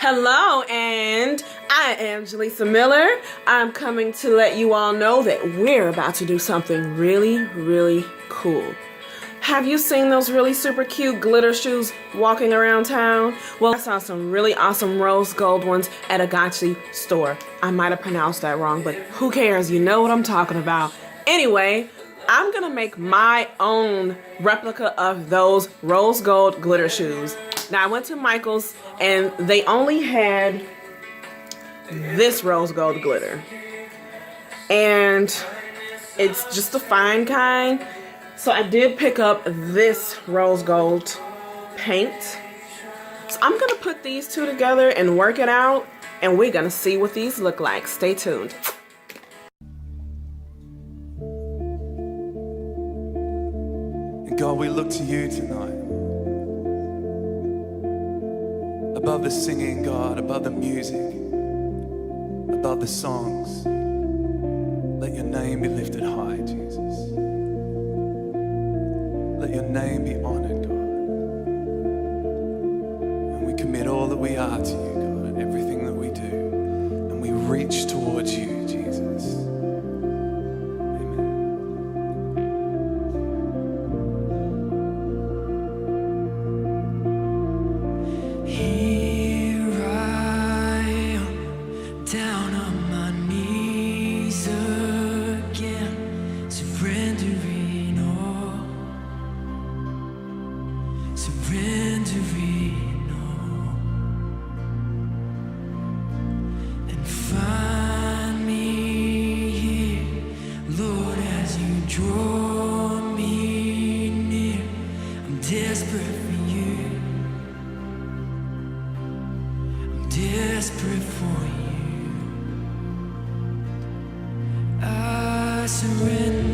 Hello, and I am Jaleesa Miller. I'm coming to let you all know that we're about to do something really cool. Have you seen those really super cute glitter shoes walking around town? Well, I saw some really awesome rose gold ones at a Gachi store. I might have pronounced that wrong, but who cares? You know what I'm talking about. Anyway, I'm gonna make my own replica of those rose gold glitter shoes. Now I went to Michael's and they only had this rose gold glitter. And it's just a fine kind. So I did pick up this rose gold paint. So I'm gonna put these two together and work it out, and we're gonna see what these look like. Stay tuned. And God, we look to you tonight. Above the singing, God, above the music, above the songs, let your name be lifted high, Jesus. Let your name be honored, God. And we commit all that we are to you, God, and everything that we do. And we reach towards you, Jesus. Amen. Here I am, down on my knees again, surrendering all. Surrendering all, and find me here, Lord, as you draw me near. I'm desperate for you. I'm desperate for you. I surrender.